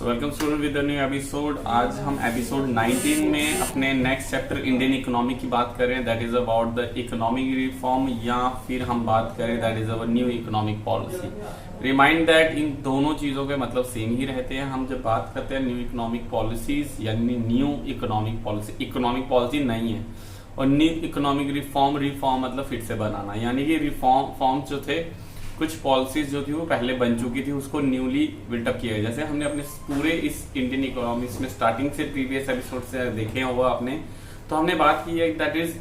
So welcome student with new episode. आज हम episode 19 में अपने नेक्स्ट चैप्टर इंडियन इकोनॉमी की बात कर रहे हैं, that is about the economic reform, या फिर हम बात करें that is our new economic policy. Remind that in दोनों चीजों के मतलब सेम ही रहते हैं। हम जब बात करते हैं न्यू इकोनॉमिक पॉलिसीज यानी न्यू इकोनॉमिक पॉलिसी नहीं है, और न्यू इकोनॉमिक रिफॉर्म मतलब फिर से बनाना, यानी कि रिफॉर्म जो थे कुछ पॉलिसीज जो थी वो पहले बन चुकी थी, उसको न्यूली बिल्टअप किया है। जैसे हमने अपने पूरे इस इंडियन इकोनॉमिक्स में स्टार्टिंग से प्रीवियस एपिसोड से देखे होगा आपने, तो हमने बात की है दैट इज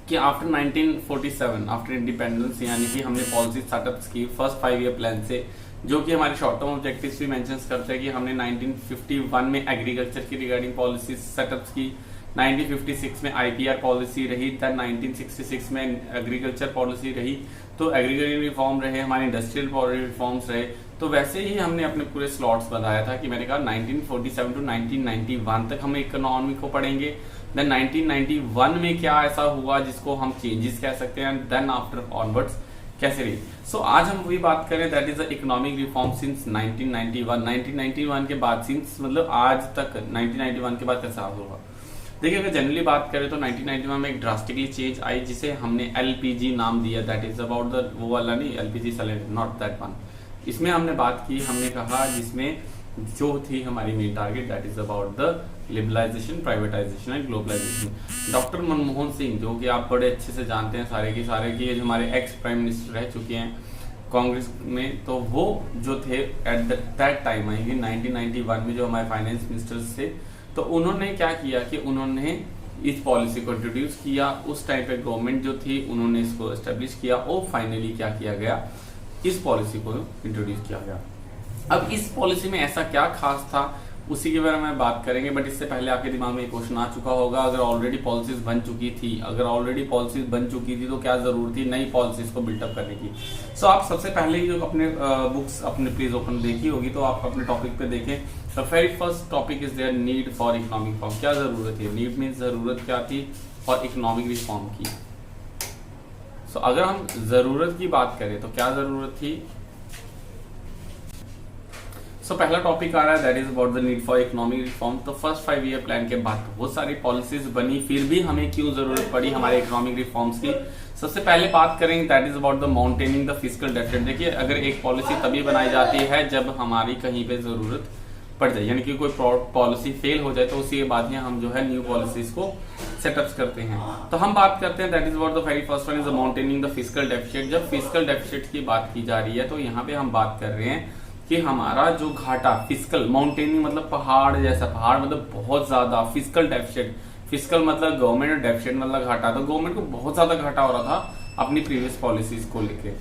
कि आफ्टर 1947 आफ्टर इंडिपेंडेंस यानी कि हमने पॉलिसी सेटअप्स की फर्स्ट 5 ईयर प्लान से, जो कि हमारे शॉर्ट टर्म ऑब्जेक्टिव्स भी मेंशन करते हैं कि हमने 1951 में एग्रीकल्चर की रिगार्डिंग पॉलिसी सेटअप्स की, 1956 में आईपीआर पॉलिसी रही, देन 1966 में एग्रीकल्चर पॉलिसी रही, तो एग्रीकल्चर रिफॉर्म रहे, हमारे इंडस्ट्रियल रिफॉर्म्स रहे। तो वैसे ही हमने अपने पूरे स्लॉट्स बनाया था कि मैंने कहा 1947 टू 1991 तक हम इकोनॉमी को पढ़ेंगे, देन 1991 में क्या ऐसा हुआ जिसको हम चेंजेस कह सकते हैं, देन आफ्टर ऑनवर्ड्स कैसे रही। सो आज हम वही बात करें that is the economic reform since 1991 के बाद, सिंस मतलब आज तक 1991 के बाद कैसा हुआ। देखिए अगर जनरली बात करें तो 1991 में एक ड्रास्टिकली चेंज आई जिसे हमने एलपीजी नाम दिया, दैट इज अबाउट द वो वाला नहीं, LPG cylinder, not that one. इसमें हमने बात की, हमने कहा जिसमें जो थी हमारी main target that is about the liberalisation, privatisation and globalisation. Doctor Manmohan Singh, जो कि आप बड़े अच्छे से जानते हैं सारे के सारे कि हमारे एक्स प्राइम मिनिस्टर रह चुके हैं कांग्रेस में, तो वो जो थे एट दैट टाइम आई 1991 में जो हमारे फाइनेंस मिनिस्टर्स थे, तो उन्होंने क्या किया कि उन्होंने इस पॉलिसी को इंट्रोड्यूस किया। उस टाइम पे गवर्नमेंट जो थी उन्होंने इसको एस्टेब्लिश किया और फाइनली क्या किया गया, इस पॉलिसी को इंट्रोड्यूस किया गया। अब इस पॉलिसी में ऐसा क्या खास था उसी के बारे में बात करेंगे, बट इससे पहले आपके दिमाग में एक क्वेश्चन आ चुका होगा, अगर ऑलरेडी पॉलिसीज बन चुकी थी तो क्या जरूरत थी नई पॉलिसीज को बिल्टअप करने की। सो आप सबसे पहले ही जो अपने बुक्स अपने प्लीज ओपन देखी होगी तो आप अपने टॉपिक पे देखें। The very first topic is there need for economic reform. क्या जरूरत है, नीड मीन्स जरूरत क्या थी फॉर इकोनॉमिक रिफॉर्म की। सो अगर हम जरूरत की बात करें तो क्या जरूरत थी। सो पहला टॉपिक आ रहा है that is about the need for economic reform. तो फर्स्ट 5 ईयर प्लान के बाद बहुत सारी पॉलिसीज बनी, फिर भी हमें क्यों जरूरत पड़ी हमारे इकोनॉमिक रिफॉर्म्स की। सबसे पहले बात करेंगे that is about the maintaining the fiscal deficit. देखिए अगर एक पॉलिसी तभी बनाई जाती है जब हमारी कहीं पे जरूरत पड़ जाए, यानी कि कोई पॉलिसी फेल हो जाए तो उसी के बाद ही हम जो है न्यू पॉलिसीज को सेटअप्स करते हैं। तो हम बात करते हैं that is about the very first one is maintaining the fiscal deficit. जब फिस्कल डेफिसिट की बात की जा रही है तो यहाँ पे हम बात कर रहे हैं कि हमारा जो घाटा, फिस्कल माउंटेनिंग मतलब पहाड़ जैसा, पहाड़ मतलब बहुत ज्यादा, फिस्कल डेफिसिट, फिस्कल मतलब गवर्नमेंट और डेफिसिट मतलब घाटा, तो गवर्नमेंट को बहुत ज्यादा घाटा हो रहा था अपनी प्रीवियस पॉलिसीज को लेके।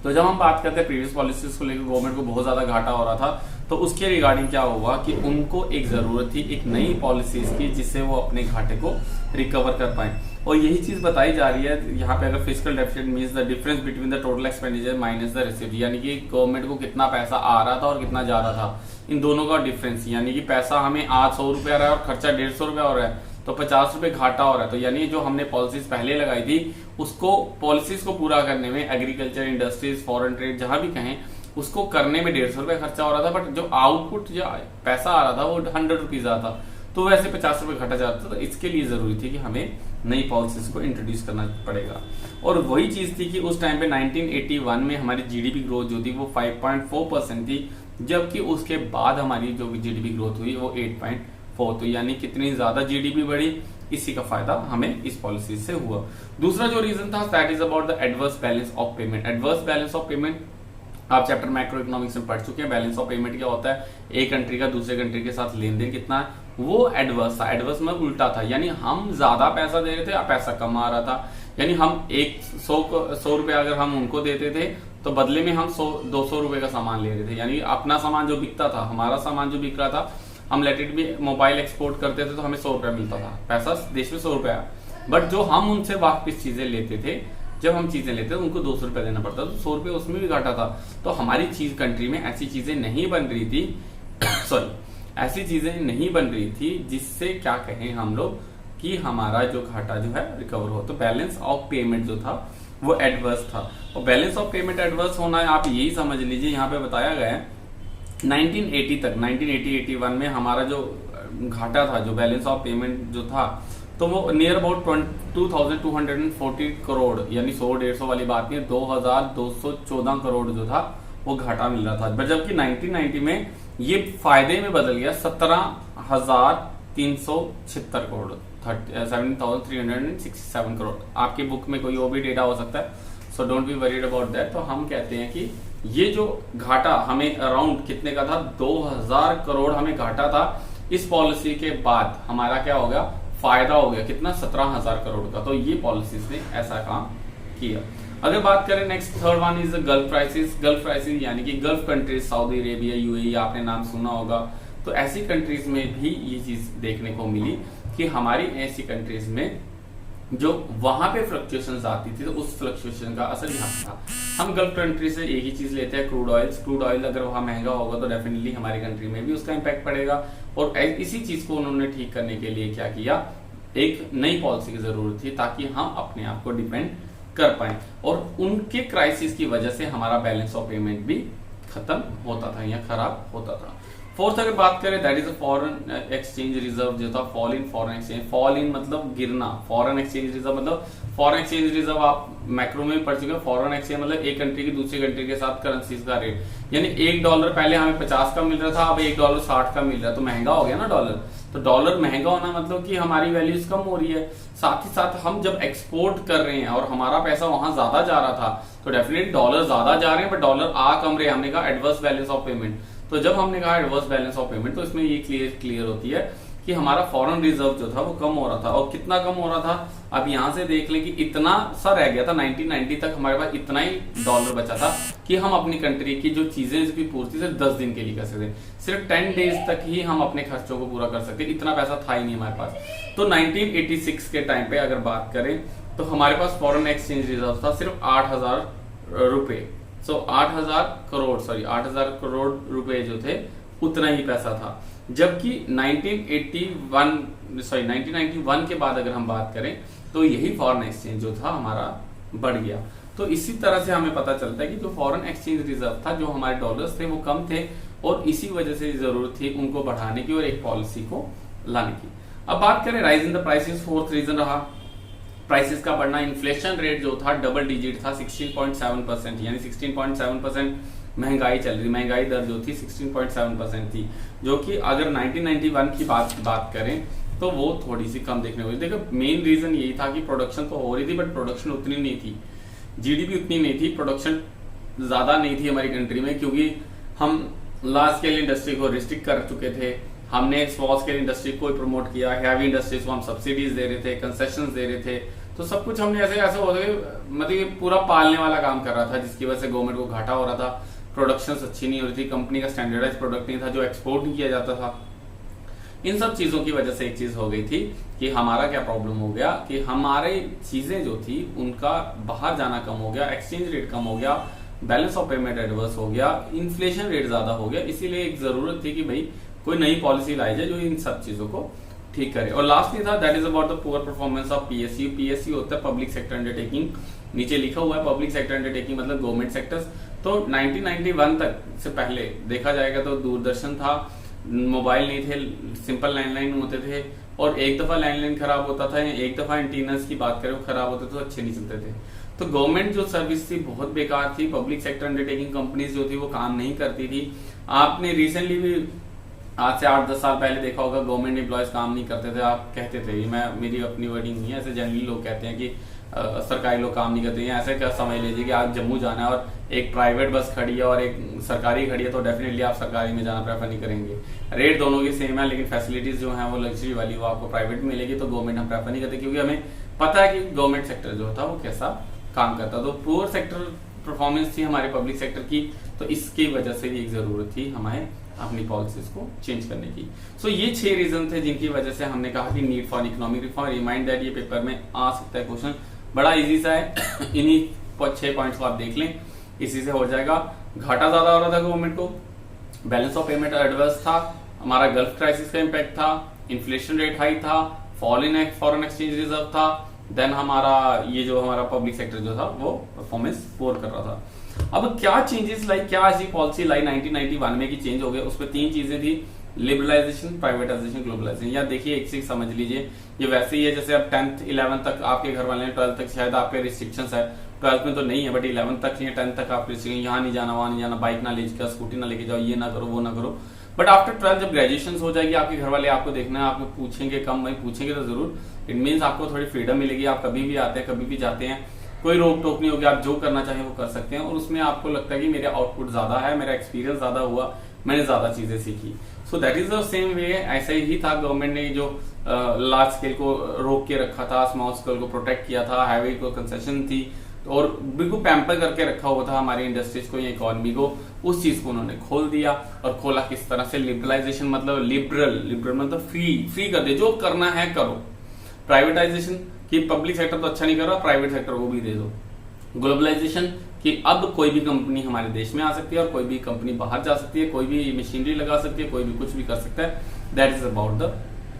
तो जब हम बात करते हैं प्रीवियस पॉलिसीज को लेकर गवर्नमेंट को बहुत ज्यादा घाटा हो रहा था, तो उसके रिगार्डिंग क्या हुआ कि उनको एक जरूरत थी एक नई पॉलिसीज की जिससे वो अपने घाटे को रिकवर कर पाए। और यही चीज बताई जा रही है यहाँ पे, अगर fiscal deficit means the difference between the total expenditure minus the received, यानी कि गवर्नमेंट को कितना पैसा आ रहा था और कितना जा रहा था, इन दोनों का डिफरेंस, यानी कि पैसा हमें आज 100 रुपया आ रहा है और खर्चा 150 रुपया हो रहा है, तो 50 रुपए घाटा हो रहा है। तो यानी जो हमने पॉलिसीज पहले लगाई थी उसको पॉलिसीज को पूरा करने में एग्रीकल्चर, इंडस्ट्रीज, फॉरेन ट्रेड जहां भी कहें उसको करने में 150 रुपए खर्चा हो रहा था, बट जो आउटपुट जो पैसा आ रहा था वो 100 रुपीज आता, तो वैसे 50 रुपए घटा जाता था। तो इसके लिए जरूरी थी कि हमें नई पॉलिसीज को इंट्रोड्यूस करना पड़ेगा। और वही चीज थी कि उस टाइम पे 1981 में हमारी जीडीपी ग्रोथ जो थी वो 5.4% थी, जबकि उसके बाद हमारी जो जीडीपी ग्रोथ हुई वो 8.4, तो यानी कितनी ज्यादा जीडीपी बढ़ी, इसी का फायदा हमें इस पॉलिसी से हुआ। दूसरा जो रीजन था that is about the adverse balance of payment. Adverse balance of payment आप चैप्टर मैक्रो इकोनॉमिक्स में पढ़ चुके हैं। बैलेंस ऑफ पेमेंट क्या होता है, एक कंट्री का दूसरे कंट्री के साथ लेन देन कितना है, वो एडवर्स था। एडवर्स में उल्टा था, यानी हम ज्यादा पैसा दे रहे थे, पैसा कम आ रहा था, यानी हम 100 रुपया अगर हम उनको देते थे तो बदले में हम 200 रुपए का सामान ले रहे थे, यानी अपना सामान जो बिकता था, हमारा सामान जो बिक रहा था, हम लेट इट भी मोबाइल एक्सपोर्ट करते थे तो हमें 100 रुपया मिलता था, पैसा देश में 100 रुपया, बट जो हम उनसे वापस चीजें लेते थे, जब हम चीजें लेते थे उनको 200 रुपया देना पड़ता था, तो 100 रुपये उसमें भी घाटा था। तो हमारी चीज कंट्री में ऐसी चीजें नहीं बन रही थी सॉरी ऐसी चीजें नहीं बन रही थी जिससे क्या कहें हम लोग कि हमारा जो घाटा जो है रिकवर हो। तो बैलेंस ऑफ पेमेंट जो था वो एडवर्स था, और बैलेंस ऑफ पेमेंट एडवर्स होना है आप यही समझ लीजिए, यहाँ पे बताया गया है 1980 तक 1980-81 में हमारा जो घाटा था, जो बैलेंस ऑफ पेमेंट जो था, तो वो नियर अबाउट 2240 करोड़, यानी 100-150 वाली बात नहीं, 2214 करोड़ जो था वो घाटा मिल रहा था। पर जबकि 1990 में ये फायदे में बदल गया 17,376 करोड़, 17,367 करोड़। आपकी बुक में कोई और भी डेटा हो सकता है, so don't be worried about that. तो हम कहते हैं कि ये जो घाटा हमें अराउंड कितने का था, 2000 करोड़ हमें घाटा था। इस पॉलिसी के बाद हमारा क्या हो गया, फायदा हो गया कितना, 17,000 करोड़ का। तो ये पॉलिसीज ने ऐसा काम किया। अगर बात करें next third one is gulf crisis. Gulf crisis यानी कि gulf countries, Saudi Arabia, UAE, आपने नाम सुना होगा। तो ऐसी कंट्रीज में भी ये चीज देखने को मिली कि हमारी ऐसी कंट्रीज में जो वहां पे फ्लक्चुएशंस आती थी, तो उस फ्लक्चुएशन का असर यहाँ था। हम गल्फ कंट्री से एक ही चीज लेते हैं, क्रूड ऑयल। क्रूड ऑयल अगर वहां महंगा होगा तो डेफिनेटली हमारी कंट्री में भी उसका इम्पैक्ट पड़ेगा। और इसी चीज को उन्होंने ठीक करने के लिए क्या किया, एक नई पॉलिसी की जरूरत थी ताकि हम अपने आप को डिपेंड कर पाए। और उनके क्राइसिस की वजह से हमारा बैलेंस ऑफ पेमेंट भी खत्म होता था या खराब होता था। फोर्थ अगर बात करें, that is a foreign exchange reserve जो था, fall in foreign exchange. Fall in मतलब गिरना, फॉरेन एक्सचेंज रिजर्व मतलब, फॉरेन एक्सचेंज रिजर्व आप मैक्रो में पढ़ चुके हैं। फॉरेन एक्सचेंज मतलब एक कंट्री की दूसरी कंट्री के साथ करेंसीज का रेट, यानी $1 पहले हमें 50 का मिल रहा था, अब $1 60 का मिल रहा है, तो महंगा हो गया ना डॉलर। तो डॉलर महंगा होना मतलब कि हमारी वैल्यूज कम हो रही है। साथ ही साथ हम जब एक्सपोर्ट कर रहे हैं और हमारा पैसा वहां ज्यादा जा रहा था, तो डेफिनेटली डॉलर ज्यादा जा रहे हैं, बट डॉलर आ कम रहे। हमने कहा एडवर्स बैलेंस ऑफ पेमेंट। तो जब हमने कहा एडवर्स बैलेंस ऑफ पेमेंट, तो इसमें ये क्लियर होती है कि हमारा फॉरेन रिजर्व जो था वो कम हो रहा था। और कितना कम हो रहा था, अब यहां से देख लें कि इतना सा रह गया था। 1990 तक हमारे पास इतना ही डॉलर बचा था कि हम अपनी कंट्री की जो चीजें की पूर्ति सिर्फ 10 दिन के लिए कर सकते, सिर्फ 10 डेज तक ही हम अपने खर्चों को पूरा कर सकते। इतना पैसा था ही नहीं हमारे पास। तो 1986 के टाइम पे अगर बात करें तो हमारे पास फॉरेन एक्सचेंज रिजर्व था सिर्फ 8,000 रुपए। सो 8,000 करोड़ रुपए जो थे, उतना ही पैसा था। जबकि 1991 के बाद अगर हम बात करें तो यही फॉरेन एक्सचेंज जो था हमारा बढ़ गया। तो इसी तरह से हमें पता चलता है कि जो फॉरेन एक्सचेंज रिजर्व था, जो हमारे डॉलर्स थे वो कम थे, और इसी वजह से जरूरत थी उनको बढ़ाने की और एक पॉलिसी को लाने की। अब बात करें rise in the prices, fourth reason रहा प्राइसेस का बढ़ना। इन्फ्लेशन रेट जो था डबल डिजिट था, 16.7%, यानी 16.7% महंगाई चल रही, महंगाई दर जो थी 16.7% थी, जो कि अगर 1991 की बात करें तो वो थोड़ी सी कम देखने को मिली। देखो मेन रीजन यही था कि प्रोडक्शन तो हो रही थी, बट प्रोडक्शन उतनी नहीं थी, जीडीपी उतनी नहीं थी, प्रोडक्शन ज्यादा नहीं थी हमारी कंट्री में, क्योंकि हम लार्ज स्केल इंडस्ट्री को रिस्ट्रिक्ट कर चुके थे। हमने स्मॉल स्केल इंडस्ट्री को प्रमोट किया, हैवी इंडस्ट्रीज को हम सब्सिडीज दे रहे थे, कंसेशंस दे रहे थे। तो सब कुछ हमने ऐसे होता है, मतलब पूरा पालने वाला काम कर रहा था, जिसकी वजह से गवर्नमेंट को घाटा हो रहा था। प्रोडक्शन अच्छी नहीं हो रही थी, कंपनी का स्टैंडर्डाइज प्रोडक्ट नहीं था जो एक्सपोर्ट नहीं किया जाता था। इन सब चीजों की वजह से एक चीज हो गई थी कि हमारा क्या प्रॉब्लम हो गया कि हमारे चीजें जो थी उनका बाहर जाना कम हो गया, एक्सचेंज रेट कम हो गया, बैलेंस ऑफ पेमेंट एडवर्स हो गया, इन्फ्लेशन रेट ज्यादा हो गया। इसीलिए एक जरूरत थी कि भाई कोई नई पॉलिसी लाई जाए जो इन सब चीजों को ठीक करे। और लास्टली था that is about the poor performance of PSU. PSU होता है पब्लिक सेक्टर अंडरटेकिंग, नीचे लिखा हुआ है पब्लिक सेक्टर अंडरटेकिंग मतलब गवर्नमेंट सेक्टर्स। तो 1991 तक से पहले देखा जाएगा तो दूरदर्शन था, मोबाइल नहीं थे, सिंपल लैंडलाइन होते थे, और एक दफा लैंडलाइन खराब होता था, एक दफा एंटीनास की बात करें वो खराब होते तो अच्छे नहीं चलते थे। तो गवर्नमेंट जो सर्विस थी बहुत बेकार थी, पब्लिक सेक्टर अंडरटेकिंग कंपनीज जो थी वो काम नहीं करती थी। आपने रिसेंटली भी आज से 8-10 साल पहले देखा होगा गवर्नमेंट एम्प्लॉयज काम नहीं करते थे, आप कहते थे, मेरी अपनी वर्डिंग नहीं है, ऐसे जनरली लोग कहते हैं कि सरकारी लोग काम नहीं करते हैं। ऐसे क्या समझ लीजिए कि आप जम्मू जाना है और एक प्राइवेट बस खड़ी है और एक सरकारी खड़ी है, तो डेफिनेटली आप सरकारी में जाना प्रेफर नहीं करेंगे। रेट दोनों की सेम है, लेकिन फैसिलिटीज जो है वो लग्जरी वाली वो आपको प्राइवेट में मिलेगी, तो गवर्नमेंट हम प्रेफर नहीं करते, क्योंकि हमें पता है कि गवर्नमेंट सेक्टर जो था वो कैसा काम करता। तो पुअर सेक्टर परफॉर्मेंस थी हमारे पब्लिक सेक्टर की, तो इसकी वजह से भी एक जरूरत थी हमें अपनी पॉलिसीज को चेंज करने की। सो ये 6 रीजन थे जिनकी वजह से हमने कहा कि need for economic reform. Remind that ये पेपर में आ सकता है क्वेश्चन, बड़ा इजी सा है, इन्हीं 6 पॉइंट्स को आप देख लें, इसी से हो जाएगा। घाटा ज्यादा हो रहा था गवर्नमेंट को, बैलेंस ऑफ पेमेंट एडवर्स था, हमारा गल्फ क्राइसिस का इम्पैक्ट था, इन्फ्लेशन रेट हाई था, fall in foreign exchange reserve था, देन हमारा ये जो हमारा पब्लिक सेक्टर जो था वो परफॉर्मेंस पुअर कर रहा था। अब क्या चेंजेस लाई, क्या ऐसी पॉलिसी लाई 1991 में की चेंज हो गए, उसमें 3 चीजें थी, लिबरलाइजेशन, प्राइवेटाइजेशन, ग्लोबलाइजेशन। या देखिए एक चीज समझ लीजिए, ये वैसे ही है जैसे अब 10th 11th तक आपके घर वाले हैं, 12th तक शायद आपके रिस्ट्रिक्शंस है, 12th में तो नहीं है, बट 11th तक या 10th तक आप रिस्ट्रिक्शन, यहाँ नहीं जाना, वहां नहीं जाना, बाइक ना ले जाओ, स्कूटी ना लेके जाओ, ये ना करो, वो ना करो। बट आफ्टर 12th जब ग्रेजुएशन हो जाएगी, आपके घर वाले आपको देखना है, आपको पूछेंगे कम, वही पूछेंगे तो जरूर, इट मीन्स आपको थोड़ी फ्रीडम मिलेगी, आप कभी भी आते हैं, कभी भी जाते हैं, कोई रोक टोक नहीं होगी, आप जो करना चाहें वो कर सकते हैं। और उसमें आपको लगता है कि मेरा आउटपुट ज्यादा है, मेरा एक्सपीरियंस ज्यादा हुआ, मैंने ज्यादा चीजें सीखी। So that is the same way, ऐसे ही था। गवर्नमेंट ने जो लार्ज स्केल को रोक के रखा था, स्मॉल स्केल को प्रोटेक्ट किया था, हाईवे को कंसेशन थी, और बिल्कुल पैम्पर करके रखा हुआ था हमारी इंडस्ट्रीज को या इकोनॉमी को, उस चीज को उन्होंने खोल दिया। और खोला किस तरह से, लिबरलाइजेशन मतलब लिबरल मतलब फ्री कर दे, जो करना है करो। प्राइवेटाइजेशन कि पब्लिक सेक्टर तो अच्छा नहीं कर रहा, प्राइवेट सेक्टर को भी दे दो। ग्लोबलाइजेशन कि अब कोई भी कंपनी हमारे देश में आ सकती है और कोई भी कंपनी बाहर जा सकती है, कोई भी मशीनरी लगा सकती है, कोई भी कुछ भी कर सकता है। That is about the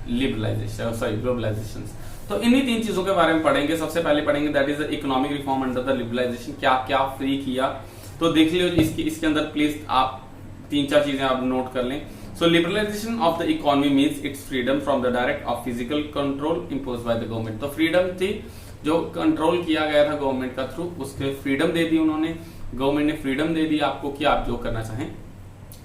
liberalisation, sorry globalisation. तो इन्हीं 3 चीजों के बारे में पढ़ेंगे। सबसे पहले पढ़ेंगे that is the economic reform under the liberalisation, क्या क्या फ्री किया। तो देख लो इसके अंदर प्लीज आप 3-4 चीजें आप नोट कर लें। So liberalization of the economy means its freedom from the direct or physical control imposed by the government। तो फ्रीडम थी, जो कंट्रोल किया गया था गवर्नमेंट का थ्रू, उसके फ्रीडम दे दी उन्होंने, गवर्नमेंट ने फ्रीडम दे दी आपको कि आप जो करना चाहें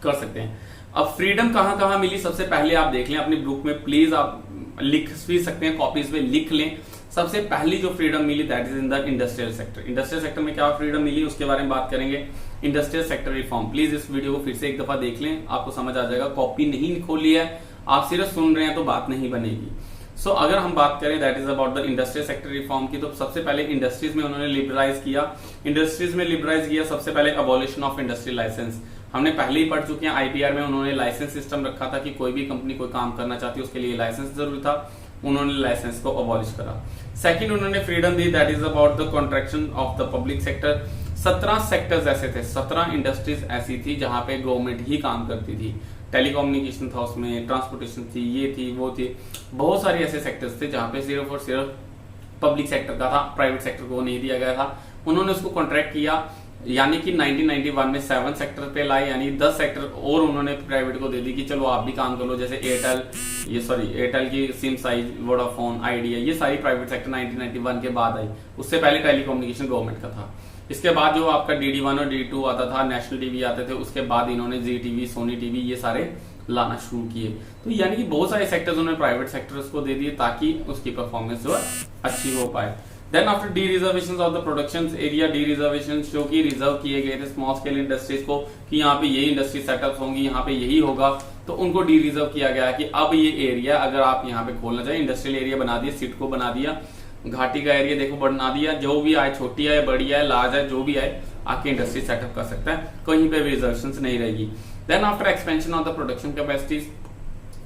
कर सकते हैं। अब फ्रीडम कहां कहां मिली, सबसे पहले आप देख लें अपनी बुक में, प्लीज आप लिख भी सकते हैं, कॉपीज में लिख लें। सबसे पहली जो फ्रीडम मिली that is in the industrial sector. Industrial sector में क्या फ्रीडम मिली उसके बारे में बात करेंगे। इंडस्ट्रियल सेक्टर रिफॉर्म, प्लीज इस वीडियो को फिर से एक दफा देख लें, आपको समझ आ जाएगा। कॉपी नहीं खोली है, आप सिर्फ सुन रहे हैं तो बात नहीं बनेगी। सो अगर हम बात करें that is about the industrial sector reform की, तो सबसे पहले इंडस्ट्रीज में उन्होंने लिबरलाइज किया। इंडस्ट्रीज में लिबरलाइज किया सबसे पहले अबॉलिशन ऑफ इंडस्ट्रियल लाइसेंस। हमने पहले ही पढ़ चुके हैं, आईपीआर में उन्होंने लाइसेंस सिस्टम रखा था कि कोई भी कंपनी कोई काम करना चाहती है उसके लिए लाइसेंस जरूरी था, उन्होंने लाइसेंस को अबॉलिश करा। सेकंड उन्होंने freedom the that is about the contraction of the public sector. 17 sectors ऐसे थे, 17 इंडस्ट्रीज ऐसी थी जहां पे गवर्नमेंट ही काम करती थी। टेलीकम्युनिकेशन था उसमें, ट्रांसपोर्टेशन थी, ये थी वो थी, बहुत सारे ऐसे सेक्टर्स थे जहां पे सिर्फ और सिर्फ पब्लिक सेक्टर का था, प्राइवेट सेक्टर को नहीं दिया गया था। उन्होंने उसको कॉन्ट्रैक्ट किया, यानी कि 1991 में 7 सेक्टर पे लाए, यानी 10 सेक्टर और उन्होंने प्राइवेट को दे दी कि चलो आप भी काम कर लो। जैसे एयरटेल की सिम साइज, वोडाफोन, आइडिया, ये सारी प्राइवेट सेक्टर 1991 के बाद आई। उससे पहले टेलीकम्युनिकेशन गवर्नमेंट का था। इसके बाद जो आपका DD1 और DD2 आता था, नेशनल टीवी आते थे, उसके बाद इन्होंने जी टीवी, सोनी टीवी ये सारे लाना शुरू किए। तो यानी कि बहुत सारे सेक्टर्स उन्होंने प्राइवेट सेक्टर्स को दे दिए ताकि उसकी परफॉर्मेंस जो है अच्छी हो पाए। Then after dereservation of the production area, dereservation जो कि रिजर्व किए गए थे स्मॉल स्केल इंडस्ट्रीज को कि यहाँ पे यही इंडस्ट्री सेटअप होंगी, यहाँ पे यही होगा, तो उनको डी रिजर्व किया गया कि अब ये एरिया अगर आप यहाँ पे खोलना चाहें, इंडस्ट्रियल एरिया बना दिया, सिडको बना दिया, घाटी का एरिया देखो बना दिया, जो भी आए, छोटी आए, बड़ी आए, लार्ज आए, जो भी आए आके इंडस्ट्री सेटअप कर सकता है, कहीं पे भी रिजर्वेशंस नहीं रहेगी। Then after expansion of the production capacities,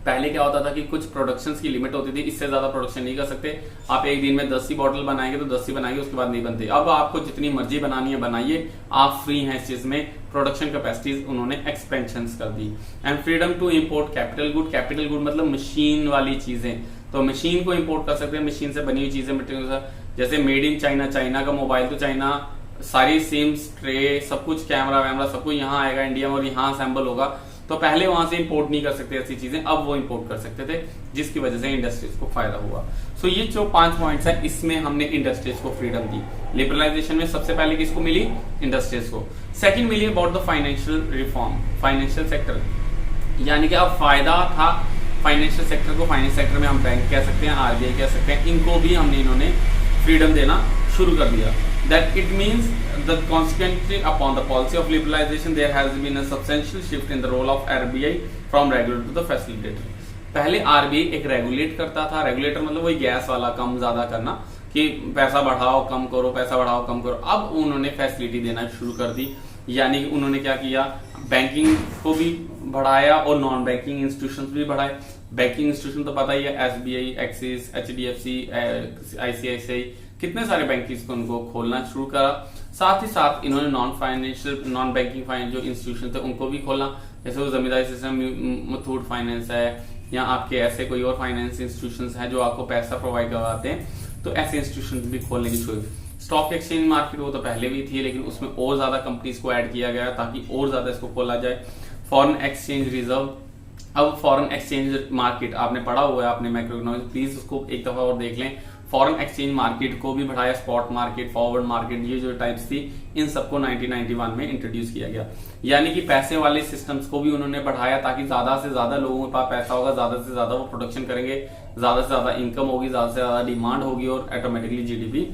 पहले क्या होता था कि कुछ प्रोडक्शंस की लिमिट होती थी, इससे ज्यादा प्रोडक्शन नहीं कर सकते। आप एक दिन में 10 ही बॉटल बनाएंगे तो 10 ही बनाएंगे, उसके बाद नहीं बनते। अब आपको जितनी मर्जी बनानी है बनाइए, आप फ्री हैं इस चीज में। प्रोडक्शन कैपेसिटीज उन्होंने एक्सपेंशन कर दी। And freedom to import capital good, capital good मतलब मशीन वाली चीजें, तो मशीन को इंपोर्ट कर सकते हैं, मशीन से बनी हुई चीजें, मटेरियल, जैसे मेड इन चाइना, चाइना का मोबाइल तो चाइना, सारी सिम्स, ट्रे, सब कुछ, कैमरा वैमरा सब कुछ यहाँ आएगा इंडिया में और यहाँ असेंबल होगा। तो पहले वहां से इंपोर्ट नहीं कर सकते ऐसी चीजें, अब वो इंपोर्ट कर सकते थे, जिसकी वजह से इंडस्ट्रीज को फायदा हुआ। सो ये जो 5 पॉइंट्स है, इसमें हमने इंडस्ट्रीज को फ्रीडम दी। लिबरलाइजेशन में सबसे पहले किसको मिली? इंडस्ट्रीज को। सेकंड मिली about the financial reform, financial sector, यानी कि अब फायदा था फाइनेंशियल सेक्टर को। फाइनेंस सेक्टर में हम बैंक कह सकते हैं, आरबीआई कह सकते हैं, इनको भी हमने इन्होंने फ्रीडम देना शुरू कर दिया। That it means that consequently upon the policy of liberalization there has been a substantial shift in the role of RBI from regulator to the facilitator। पहले RBI एक रेगुलेट करता था, रेगुलेटर मतलब वही गैस वाला, कम ज्यादा करना कि पैसा बढ़ाओ कम करो, पैसा बढ़ाओ कम करो। अब उन्होंने फैसिलिटी देना शुरू कर दी, यानी कि उन्होंने क्या किया, बैंकिंग को भी बढ़ाया और नॉन बैंकिंग इंस्टीट्यूशंस भी बढ़ाए। बैंकिंग इंस्टीट्यूशन तो पता ही है, SBI, एक्सिस, HDFC, ICICI, कितने सारे बैंकिंग को उनको खोलना शुरू करा। साथ ही साथ इन्होंने नॉन बैंकिंग जो इंस्टीट्यूशन थे उनको भी खोला, जैसे वो जमींदारी सिस्टम, मुथूट फाइनेंस है, या आपके ऐसे कोई और फाइनेंस इंस्टीट्यूशंस हैं जो आपको पैसा प्रोवाइड करवाते हैं, तो ऐसे इंस्टीट्यूशन भी खोलने की स्टॉक एक्सचेंज मार्केट वो तो पहले भी थी, लेकिन उसमें और ज्यादा कंपनीज को ऐड किया गया ताकि और ज्यादा इसको खोला जाए। फॉरेन एक्सचेंज रिजर्व, अब फॉरेन एक्सचेंज मार्केट आपने पढ़ा हुआ है, आपने मैक्रो इकोनॉमिक्स, प्लीज उसको एक दफा और देख लें। फॉरेन एक्सचेंज मार्केट को भी बढ़ाया, स्पॉट मार्केट, फॉरवर्ड मार्केट, ये जो टाइप्स थी इन सबको 1991 में इंट्रोड्यूस किया गया। यानी कि पैसे वाले सिस्टम्स को भी उन्होंने बढ़ाया ताकि ज्यादा से ज्यादा लोगों के पास पैसा होगा, ज्यादा से ज्यादा वो प्रोडक्शन करेंगे, ज्यादा से ज्यादा इनकम होगी, ज्यादा से ज्यादा डिमांड होगी और ऑटोमेटिकली जीडीपी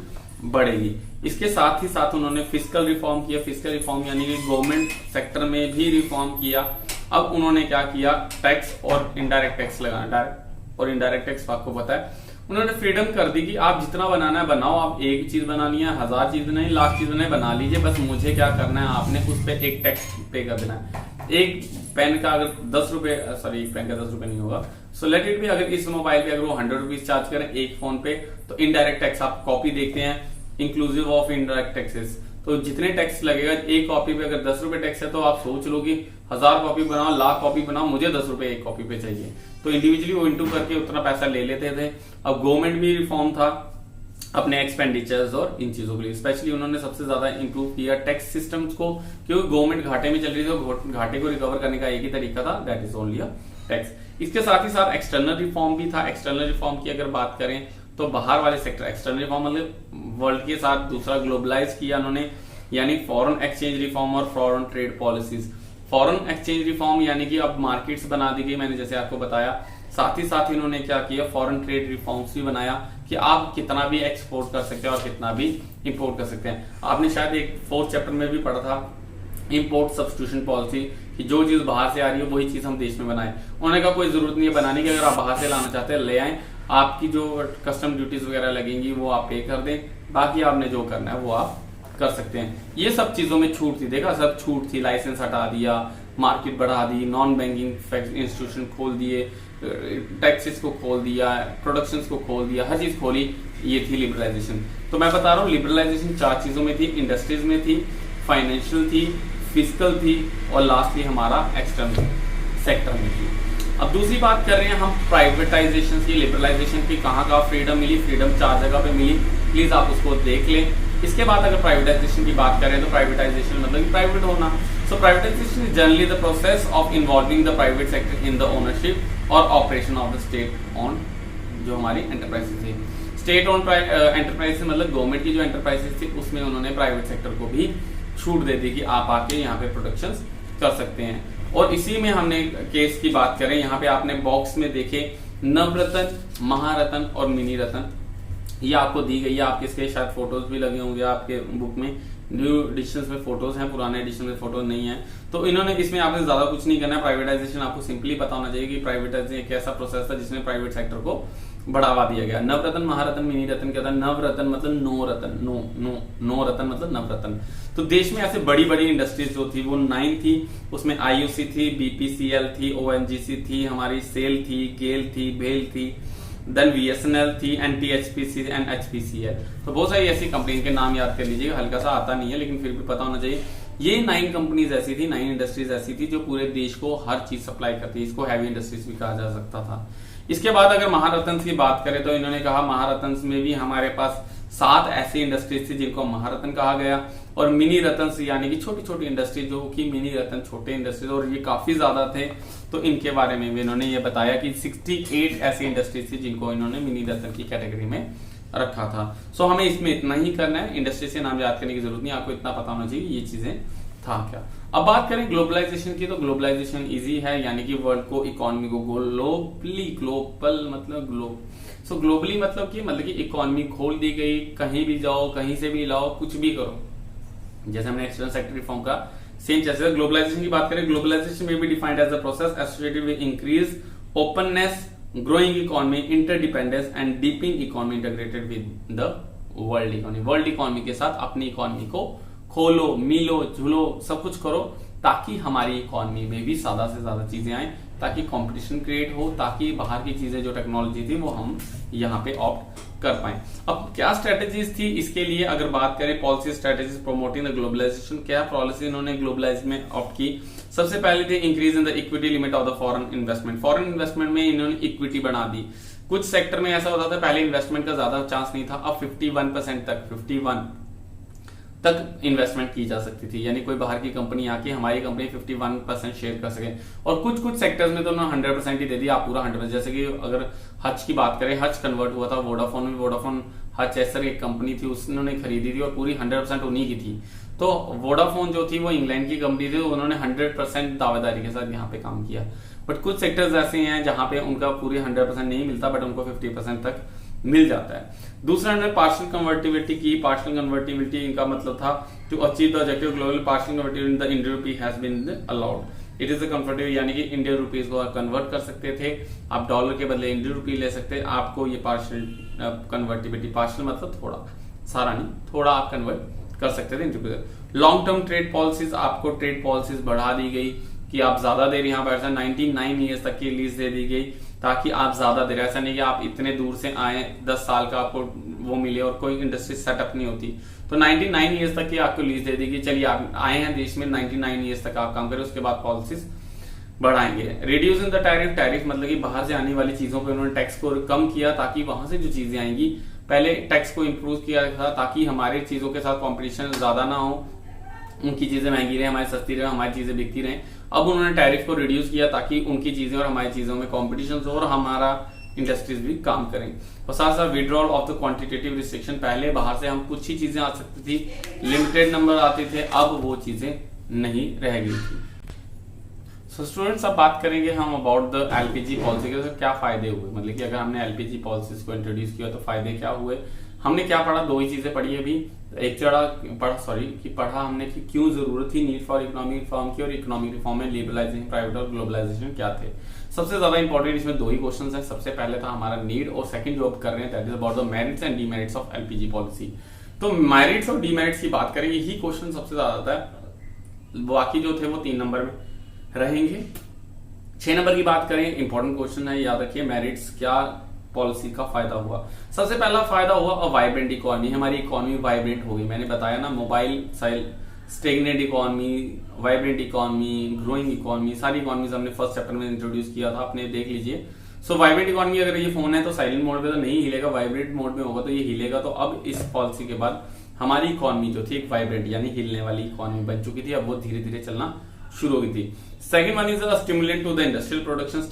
बढ़ेगी। इसके साथ ही साथ उन्होंने फिस्कल रिफॉर्म किया। फिस्कल रिफॉर्म यानी कि गवर्नमेंट सेक्टर में भी रिफॉर्म किया। अब उन्होंने क्या किया, टैक्स और इनडायरेक्ट टैक्स लगाना। डायरेक्ट और इनडायरेक्ट टैक्स आपको पता है, उन्होंने फ्रीडम कर दी कि आप जितना बनाना है बनाओ, आप एक चीज बनानी है, 1000 चीज नहीं, लाख चीज नहीं, बना लीजिए, बस मुझे क्या करना है, आपने उस पर एक टैक्स पे कर देना है। एक पेन का अगर 10 रुपए, सॉरी एक पेन का 10 रुपए नहीं होगा, सो लेट इट भी, अगर इस मोबाइल पे अगर वो 100 रुपीज चार्ज करें एक फोन पे, तो इनडायरेक्ट टैक्स आप कॉपी देखते हैं इंक्लूसिव ऑफ इनडायरेक्ट टैक्सेस, तो जितने टैक्स लगेगा एक कॉपी पे, अगर 10 रुपए टैक्स है तो आप सोच लो कि 1000 कॉपी बनाओ, लाख कॉपी बनाओ, मुझे 10 रुपए एक कॉपी पे चाहिए, तो इंडिविजुअली वो इंटू करके उतना पैसा ले लेते थे। अब गवर्नमेंट भी रिफॉर्म था अपने एक्सपेंडिचर्स और इन चीजों के लिए, स्पेशली उन्होंने सबसे ज्यादा इंप्रूव किया टैक्स सिस्टम्स को, क्योंकि गवर्नमेंट घाटे में चल रही थी, तो घाटे को रिकवर करने का एक ही तरीका था, दैट इज ओनली टैक्स। इसके साथ ही साथ एक्सटर्नल रिफॉर्म भी था। एक्सटर्नल रिफॉर्म की अगर बात करें तो बाहर वाले सेक्टर, एक्सटर्नल रिफॉर्म मतलब वर्ल्ड के साथ दूसरा ग्लोबलाइज किया उन्होंने, यानी फॉरेन एक्सचेंज रिफॉर्म और foreign trade policies. Foreign exchange reform यानी कि अब मार्केट्स बना दी गई, मैंने जैसे आपको बताया। साथ ही साथ इन्होंने क्या किया, फॉरेन ट्रेड रिफॉर्म्स भी बनाया कि आप कितना भी एक्सपोर्ट कर सकते हैं और कितना भी इंपोर्ट कर सकते हैं। आपने शायद एक 4th चैप्टर में भी पढ़ा था इंपोर्ट सब्स्टिट्यूशन पॉलिसी, कि जो चीज बाहर से आ रही है वही चीज हम देश में बनाए। उन्होंने कहा कोई जरूरत नहीं है बनाने की, अगर आप बाहर से लाना चाहते हैं ले आए, आपकी जो कस्टम ड्यूटीज वगैरह लगेंगी वो आप पे कर दें, बाकी आपने जो करना है वो आप कर सकते हैं। ये सब चीजों में छूट थी, देखा सब छूट थी, लाइसेंस हटा दिया, मार्केट बढ़ा दी, नॉन बैंकिंग इंस्टीट्यूशन खोल दिए, टैक्सेस को खोल दिया, प्रोडक्शन को खोल दिया, हर चीज खोली, ये थी लिबरलाइजेशन। तो मैं बता रहा हूँ लिबरलाइजेशन 4 चीजों में थी, इंडस्ट्रीज में थी, फाइनेंशियल थी, फिजिकल थी और लास्टली हमारा एक्सटर्नल सेक्टर में थी। अब दूसरी बात कर रहे हैं हम प्राइवेटाइजेशन की, लिबरलाइजेशन की, कहाँ फ्रीडम मिली, फ्रीडम 4 जगह पे मिली, प्लीज आप उसको देख लें। इसके बाद अगर प्राइवेटाइजेशन की बात करें तो प्राइवेटाइजेशन मतलब प्राइवेट होना। So privatisation is generally the process of involving the private sector in the ownership और operation of the state owned, जो हमारी एंटरप्राइजेस थी। स्टेट ऑन एंटरप्राइजेस मतलब गवर्नमेंट की जो एंटरप्राइजेस थी उसमें उन्होंने प्राइवेट सेक्टर को भी छूट दे दी कि आप आके यहाँ पे प्रोडक्शन कर सकते हैं। और इसी में हमने केस की बात करें, यहाँ पे आपने बॉक्स में देखे नवरत्न, महारत्न और मिनी रत्न, ये आपको दी गई है। आपके इसके शायद फोटोज भी लगे होंगे आपके बुक में, न्यू एडिशंस में फोटोज हैं, पुराने एडिशन में फोटोज नहीं है। तो इन्होंने इसमें आपने ज्यादा कुछ नहीं करना है। प्राइवेटाइजेशन आपको सिंपली पता होना चाहिए कि प्राइवेटाइजेशन एक ऐसा प्रोसेस था जिसमें प्राइवेट सेक्टर को बढ़ावा दिया गया। नवरत्न, महारत्न, मिनी रत्न क्या था? नवरत्न मतलब नो रत्न, नो रत्न मतलब नवरत्न। तो देश में ऐसे बड़ी बड़ी इंडस्ट्रीज जो थी वो 9 थी, उसमें आईयूसी थी, बीपीसीएल थी, ओएनजीसी थी, हमारी सेल थी, गेल थी, भेल थी, देन बीएसएनएल थी, एनटीएचपीसी एंड एचपीसीएल। तो बहुत सारी ऐसी कंपनी के नाम याद कर लीजिएगा, हल्का सा आता नहीं है लेकिन फिर भी पता होना चाहिए। ये 9 कंपनीज ऐसी थी, 9 इंडस्ट्रीज ऐसी थी जो पूरे देश को हर चीज सप्लाई करती है। इसको हैवी इंडस्ट्रीज भी कहा जा सकता था। इसके बाद अगर महारत्न की बात करें तो इन्होंने कहा महारत्न में भी हमारे पास 7 ऐसी इंडस्ट्रीज थी जिनको महारत्न कहा गया, और मिनी रत्न यानी कि छोटी छोटी इंडस्ट्री जो कि मिनी रत्न छोटे इंडस्ट्रीज, और ये काफी ज्यादा थे। तो इनके बारे में भी इन्होंने ये बताया कि 68 ऐसी इंडस्ट्रीज थी जिनको इन्होंने मिनी रत्न की कैटेगरी में रखा था। सो हमें इसमें इतना ही करना है, इंडस्ट्री से नाम याद करने की जरूरत नहीं, आपको इतना पता होना चाहिए ये चीजें था क्या। अब बात करें ग्लोबलाइजेशन की, तो ग्लोबलाइजेशन इजी है, यानी कि वर्ल्ड को, इकोनॉमी को ग्लोबली, ग्लोबल मतलब ग्लोब, सो ग्लोबली मतलब कि इकोनॉमी खोल दी गई, कहीं भी जाओ, कहीं से भी लाओ, कुछ भी करो। जैसे हमने एक्सटर्नल सेक्टर रिफॉर्म का सेम जैसे ग्लोबलाइजेशन की बात करें, ग्लोबलाइजेशन में भी defined as a process associated with increase openness, growing economy, interdependence and deepening economy integrated with the world economy. World economy के साथ अपनी इकोनॉमी को खोलो, मिलो, झूलो, सब कुछ करो ताकि हमारी इकोनॉमी में भी ज्यादा से ज्यादा चीजें आए, ताकि कंपटीशन क्रिएट हो, ताकि बाहर की चीजें जो टेक्नोलॉजी थी वो हम यहाँ पे ऑप्ट कर पाए। अब क्या स्ट्रेटेजीज थी इसके लिए अगर बात करें, policy strategies promoting the globalisation, क्या पॉलिसी इन्होंने ग्लोबलाइज में ऑप्ट की? सबसे पहले थे increase in the equity limit of the foreign investment. Foreign investment में इन्होंने इक्विटी बढ़ा दी। कुछ सेक्टर में ऐसा होता था पहले इन्वेस्टमेंट का ज्यादा चांस नहीं था, अब 51% तक 51 तक इन्वेस्टमेंट की जा सकती थी, यानी कोई बाहर की कंपनी आके हमारी कंपनी 51% शेयर कर सके। और कुछ कुछ सेक्टर्स में तो उन्होंने 100% ही दे दिया, आप पूरा 100%। जैसे कि अगर हच की बात करें, हच कन्वर्ट हुआ था वोडाफोन में, वोडाफोन हच एसर एक कंपनी थी, उसने खरीदी थी और पूरी 100% उन्हीं की थी। तो वोडाफोन जो थी वो इंग्लैंड की कंपनी थी, उन्होंने 100% दावेदारी के साथ यहाँ पे काम किया। बट कुछ सेक्टर्स ऐसे हैं जहां पे उनका पूरी 100% नहीं मिलता, बट उनको 50% तक मिल जाता है। दूसरा ने पार्शियल कन्वर्टिबिलिटी की। पार्शियल कन्वर्टिबिलिटी इनका मतलब था to achieve the objective global partial convertibility in the Indian rupee has been allowed. It is a convertible, यानी कि इंडियन रुपीज को कन्वर्ट कर सकते थे, आप डॉलर के बदले इंडियन रुपी ले सकते, आपको ये पार्शियल कन्वर्टिबिलिटी, पार्शियल मतलब थोड़ा, सारा नहीं, थोड़ा आप कन्वर्ट कर सकते थे Indian rupees. Long term trade policies, आपको ट्रेड पॉलिसीज बढ़ा दी गई कि आप ज्यादा देर यहाँ पर 99 ईयर्स तक की लीज दे दी गई ताकि आप ज्यादा देर, ऐसा नहीं कि आप इतने दूर से आए 10 साल का आपको वो मिले और कोई इंडस्ट्री सेटअप नहीं होती, तो 99 ईयर्स तक की आपको लीज दे दी गई, चलिए आप आए हैं देश में 99 ईयर्स तक आप काम करें, उसके बाद पॉलिसीज बढ़ाएंगे। Reduce in the tariff, tariff मतलब कि बाहर से आने वाली चीजों पे उन्होंने टैक्स को कम किया ताकि वहां से जो चीजें आएंगी, पहले टैक्स को इंप्रूव किया था ताकि हमारे चीजों के साथ कॉम्पिटिशन ज्यादा ना हो, उनकी चीजें महंगी रहे, हमारी सस्ती रहे, हमारी चीजें बिकती रहे। अब उन्होंने टैरिफ को रिड्यूस किया ताकि उनकी चीजें और हमारी चीजों में कॉम्पिटिशन हो और हमारा इंडस्ट्रीज भी काम करें। और साथ साथ withdrawal of the quantitative restriction, पहले बाहर से हम कुछ ही चीजें आ सकती थी, लिमिटेड नंबर आते थे, अब वो चीजें नहीं रह गई थी। सो स्टूडेंट्स, अब बात करेंगे हम अबाउट द एलपीजी पॉलिसी के, तो क्या फायदे हुए, मतलब कि अगर हमने एलपीजी पॉलिसीज को इंट्रोड्यूस किया तो फायदे क्या हुए। हमने क्या पढ़ा, दो ही चीजें पढ़ी अभी, एक पढ़ा हमने कि क्यों जरूरत थी नीड फॉर इकोनॉमिक रिफॉर्म की, और इकोनॉमिक रिफॉर्म में लिबरलाइजेशन, प्राइवेट और ग्लोबलाइजेशन क्या थे। सबसे ज्यादा इंपॉर्टेंट इसमें दो ही क्वेश्चन है। सबसे पहले था हमारा नीड, और सेकंड जो अब कर रहे हैं that is about the merits and demerits of LPG policy. तो मेरिट्स और डीमेरिट्स की बात करें, यही क्वेश्चन सबसे ज्यादा आता है, बाकी जो थे वो 3 नंबर में रहेंगे। 6 नंबर की बात करें, इंपॉर्टेंट क्वेश्चन है, याद रखिए मेरिट्स क्या पॉलिसी का फायदा हुआ। सबसे पहला फायदा हुआ अ वाइब्रेंट इकोनॉमी, हमारी इकोनॉमी वाइब्रेंट होगी। मैंने बताया ना, mobile stagnant economy, vibrant economy, growing economy, सारी इकोनॉमीज हमने फर्स्ट चैप्टर में इंट्रोड्यूस किया था, अपने देख लीजिए। सो वाइब्रेंट इकोनॉमी, अगर ये फोन है तो साइलेंट मोड पे तो नहीं हिलेगा, वाइब्रेंट मोड में होगा तो ये हिलेगा। तो अब इस पॉलिसी के बाद हमारी इकोनॉमी जो थी एक वाइब्रेंट यानी हिलने वाली इकोनॉमी बन चुकी थी, अब वो धीरे धीरे चलना शुरू हो गई थी। Second one is a stimulate to the industrial production,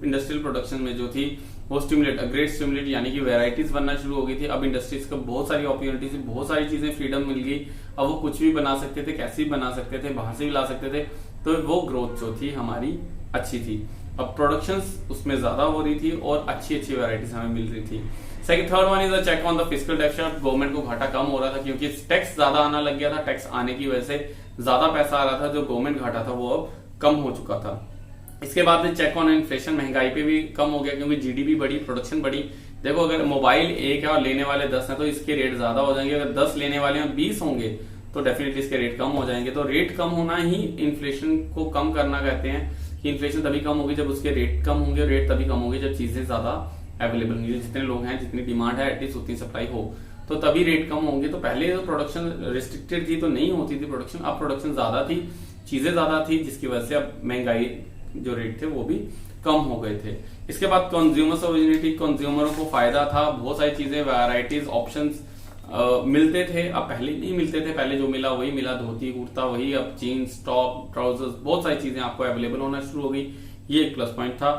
industrial production में जो थी वो स्टिमुलेट, अ ग्रेट स्टिमुलेट, यानी कि वेराइटीज बनना शुरू हो गई थी। अब इंडस्ट्रीज को बहुत सारी अपॉर्चुनिटीज, बहुत सारी चीजें फ्रीडम मिल गई, अब वो कुछ भी बना सकते थे, कैसे भी बना सकते थे, बाहर से भी ला सकते थे, तो वो ग्रोथ जो थी हमारी अच्छी थी। अब प्रोडक्शन उसमें ज्यादा हो रही थी और अच्छी अच्छी वेराइटीज हमें मिल रही थी। Second third one is a check on the fiscal deficit, government को घाटा कम हो रहा था क्योंकि टैक्स ज्यादा आना लग गया था, टैक्स आने की वजह से ज्यादा पैसा आ रहा था, जो गवर्नमेंट घाटा था वो अब कम हो चुका था। इसके बाद चेक ऑन इन्फ्लेशन, महंगाई पे भी कम हो गया क्योंकि जीडीपी बढ़ी, प्रोडक्शन बढ़ी। देखो अगर मोबाइल 1 है और लेने वाले 10 हैं तो इसके रेट ज्यादा हो जाएंगे, अगर 10 लेने वाले हैं 20 होंगे तो डेफिनेटली इसके रेट कम हो जाएंगे। तो रेट कम होना ही इन्फ्लेशन को कम करना कहते हैं, कि इन्फ्लेशन तभी कम होगी जब उसके रेट कम होंगे, रेट तभी कम होंगे जब चीजें ज्यादा अवेलेबल होंगी, जितने लोग हैं, जितनी डिमांड है एटलीस्ट उतनी सप्लाई हो, तो तभी रेट कम होंगे। तो पहले तो प्रोडक्शन रिस्ट्रिक्टेड थी तो नहीं होती थी प्रोडक्शन, अब प्रोडक्शन ज्यादा थी, चीजें ज्यादा थी, जिसकी वजह से अब महंगाई जो रेट थे वो भी कम हो गए थे। इसके बाद कंज्यूमर सोविनिटी, कंज्यूमरों को फायदा था, बहुत सारी चीजें, वैराइटीज, ऑप्शंस मिलते थे, अब पहले नहीं मिलते थे, पहले जो मिला वही मिला, धोती कुर्ता वही, अब जीन्स, टॉप, ट्राउजर्स, बहुत सारी चीजें आपको अवेलेबल होना शुरू हो गई, ये एक प्लस पॉइंट था।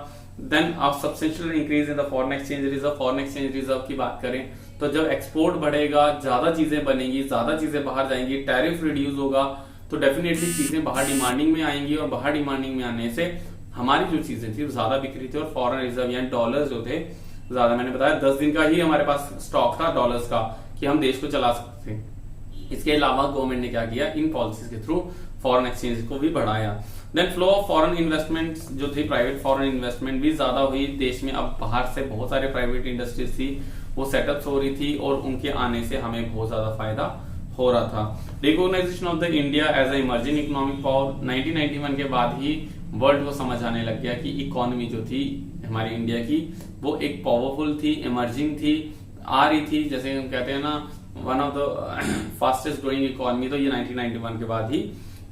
देन आप substantial increase in the foreign exchange reserve, foreign exchange reserve की बात करें तो जब एक्सपोर्ट बढ़ेगा, ज्यादा चीजें बनेंगी, ज्यादा चीजें बाहर जाएंगी, टैरिफ रिड्यूस होगा, तो डेफिनेटली चीजें बाहर डिमांडिंग में आएंगी, और बाहर डिमांडिंग में आने से हमारी जो चीजें थी वो ज्यादा बिक रही थी, और फॉरेन रिजर्व यानी डॉलर्स जो थे ज्यादा, मैंने बताया 10 दिन का ही हमारे पास स्टॉक था डॉलर्स का कि हम देश को चला सकते थे। इसके अलावा गवर्नमेंट ने क्या किया, इन पॉलिसीज के थ्रू फॉरेन एक्सचेंज को भी बढ़ाया। Then flow of foreign investment जो थी, प्राइवेट फॉरेन इन्वेस्टमेंट भी ज्यादा हुई देश में, अब बाहर से बहुत सारे प्राइवेट इंडस्ट्रीज थी वो सेटअप हो रही थी, और उनके आने से हमें बहुत ज्यादा फायदा हो रहा था। Recognisation of the India as a emerging economic power, 1991 के बाद ही वर्ल्ड को समझ आने लग गया कि इकोनॉमी जो थी हमारी इंडिया की वो एक पावरफुल थी, इमर्जिंग थी, आ रही थी, जैसे हम कहते हैं ना one of the fastest growing economy, तो ये 1991 के बाद ही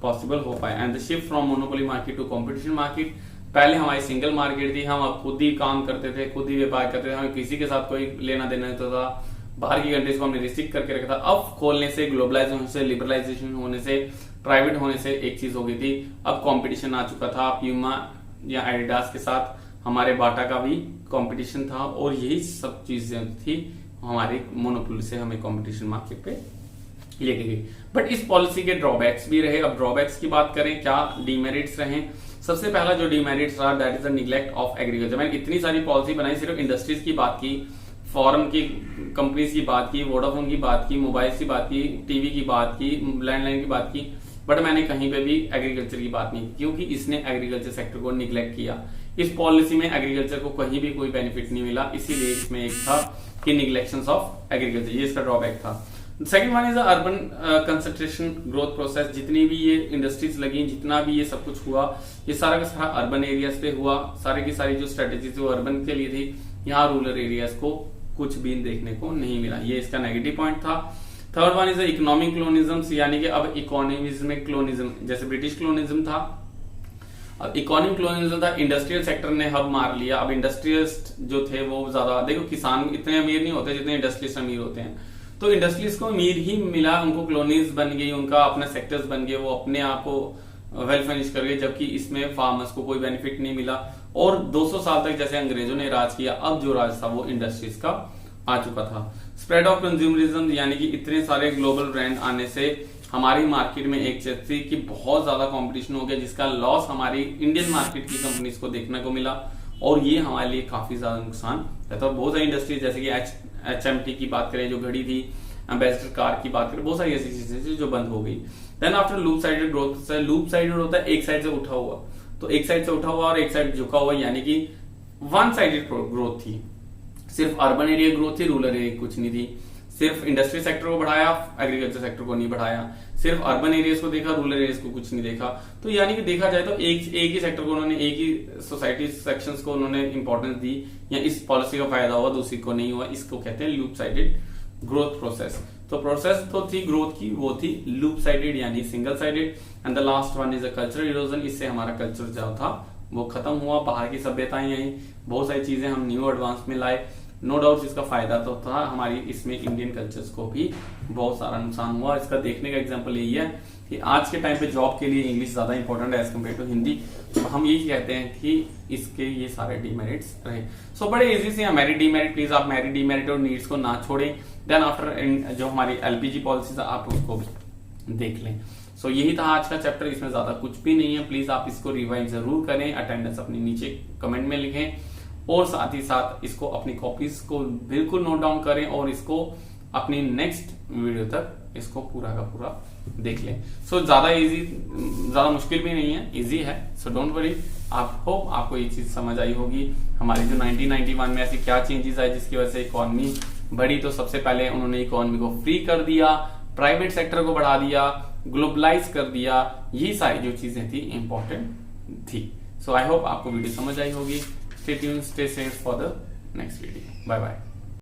पॉसिबल हो पाया। And the shift from monopoly market to competition market, पहले हमारी सिंगल मार्केट थी, हम खुद ही काम करते थे, खुद ही व्यापार करते थे, हमें किसी के साथ कोई लेना देना नहीं था, बाहर की कंट्रीज को हमने रिस्ट्रिक्ट करके रखा था। अब खोलने से, ग्लोबलाइजेशन से, लिबरलाइजेशन होने से, प्राइवेट होने से एक चीज हो गई थी, अब कंपटीशन आ चुका था। प्यूमा या एडिडास के साथ हमारे बाटा का भी कंपटीशन था, और यही सब चीजें थी हमारे मोनोपोली से हमें कंपटीशन मार्केट पे लेके गई। बट इस पॉलिसी के ड्रॉबैक्स भी रहे। अब ड्रॉबैक्स की बात करें, क्या डीमेरिट्स रहे। सबसे पहला जो डीमेरिट्स रहा, that is the neglect of agriculture. मैंने इतनी सारी पॉलिसी बनाई, सिर्फ इंडस्ट्रीज की बात की, फॉरेन की कंपनीज की बात की, वोडाफोन की बात की, मोबाइल की बात की, टीवी की बात की, लैंडलाइन की बात की, बट मैंने कहीं पे भी एग्रीकल्चर की बात नहीं की, क्योंकि इसने एग्रीकल्चर सेक्टर को निग्लेक्ट किया। इस पॉलिसी में एग्रीकल्चर को कहीं भी कोई बेनिफिट नहीं मिला, इसीलिए इसमें एक था कि निग्लेक्शन ऑफ एग्रीकल्चर, ये इसका ड्रॉबैक था। Second one is urban concentration growth process. जितनी भी ये इंडस्ट्रीज लगी, जितना भी ये सब कुछ हुआ, ये सारा का सारा अर्बन एरियाज पे हुआ। सारी की सारी जो स्ट्रेटेजी थी वो अर्बन के लिए थी, यहाँ रूरल एरियाज को कुछ भी देखने को नहीं मिला, ये इसका नेगेटिव पॉइंट था। थर्ड वन इज इकोनॉमिक क्लोनिज्म, यानी कि अब इकोनॉमिज्म में क्लोनिज्म, जैसे ब्रिटिश क्लोनिज्म था, अब इकोनॉमिक क्लोनिज्म था, इंडस्ट्रियल सेक्टर ने हब मार लिया। अब इंडस्ट्रियलिस्ट जो थे वो ज्यादा, देखो किसान इतने अमीर नहीं होते जितने इंडस्ट्रियलिस्ट अमीर होते हैं, तो इंडस्ट्रीज को अमीर ही मिला, उनको कॉलोनीज बन गई, उनका अपना सेक्टर्स बन गए, वो अपने आप को वेल फिनिश कर गए, जबकि इसमें फार्मर्स को कोई बेनिफिट नहीं मिला। और 200 साल तक जैसे अंग्रेजों ने राज किया, अब जो राज था वो इंडस्ट्रीज का आ चुका था। स्प्रेड ऑफ कंज्यूमरिज्म, यानी कि इतने सारे ग्लोबल ब्रांड आने से हमारी मार्केट में एक चीज थी कि बहुत ज्यादा कंपटीशन हो गया, जिसका लॉस हमारी इंडियन मार्केट की कंपनीज को देखने को मिला, और ये हमारे लिए काफी ज्यादा नुकसान रहता है। बहुत सारी इंडस्ट्रीज जैसे कि HMT की बात करें जो घड़ी थी, एम्बेसडर कार की बात करें, बहुत सारी ऐसी चीजें थी जो बंद हो गई। Then after lopsided growth, lopsided होता है एक साइड से उठा हुआ, तो एक साइड से उठा हुआ और एक साइड झुका हुआ, यानी कि वन साइडेड ग्रोथ थी। सिर्फ अर्बन एरिया ग्रोथ थी, रूरल एरिया कुछ नहीं थी। सिर्फ इंडस्ट्री सेक्टर को बढ़ाया, एग्रीकल्चर सेक्टर को नहीं बढ़ाया। सिर्फ अर्बन एरियाज को देखा, रूरल एरियाज को कुछ नहीं देखा। तो यानी कि देखा जाए तो एक ही सेक्टर को उन्होंने, एक ही सोसाइटी सेक्शंस को उन्होंने इंपॉर्टेंस दी, या इस पॉलिसी का फायदा हुआ, दूसरी को नहीं हुआ। इसको कहते हैं लूप साइडेड ग्रोथ प्रोसेस। तो प्रोसेस तो थी ग्रोथ की, वो थी लूप साइडेड यानी single sided. And the last one is a cultural erosion. इससे हमारा कल्चर जो था वो खत्म हुआ, बाहर की सभ्यताएं आई, बहुत सारी चीजें हम न्यू एडवांस में लाए। नो डाउट इसका फायदा तो था, हमारी इसमें इंडियन कल्चर्स को भी बहुत सारा नुकसान हुआ। इसका देखने का एग्जांपल यही है कि आज के टाइम पे जॉब के लिए इंग्लिश ज्यादा इंपॉर्टेंट है एज कम्पेयर टू हिंदी। तो हम यही कहते हैं कि इसके ये सारे डीमेरिट्स रहे। सो बड़े इजी से मेरिट डीमेरिट, प्लीज आप मेरिट डीमेरिट और नीड्स को ना छोड़ें। देन आफ्टर जो हमारी LPG पॉलिसीज आप उसको भी देख लें। सो यही था आज का चैप्टर, इसमें ज्यादा कुछ भी नहीं है। प्लीज आप इसको रिवाइज जरूर करें, अटेंडेंस अपनी नीचे कमेंट में लिखें, और साथ ही साथ इसको अपनी कॉपीज को बिल्कुल नोट डाउन करें, और इसको अपनी नेक्स्ट वीडियो तक इसको पूरा का पूरा देख लें। सो ज्यादा इजी, ज्यादा मुश्किल भी नहीं है, इजी है। सो डोंट वरी, आप होप आपको ये चीज समझ आई होगी। हमारी जो 1991 में ऐसी क्या चेंजेस आए जिसकी वजह से इकोनॉमी बढ़ी। तो सबसे पहले उन्होंने इकोनॉमी को फ्री कर दिया, प्राइवेट सेक्टर को बढ़ा दिया, ग्लोबलाइज कर दिया, यही सारी जो चीजें थी इंपॉर्टेंट थी। सो आई होप आपको वीडियो समझ आई होगी। Stay tuned, stay safe for the next video. Bye bye.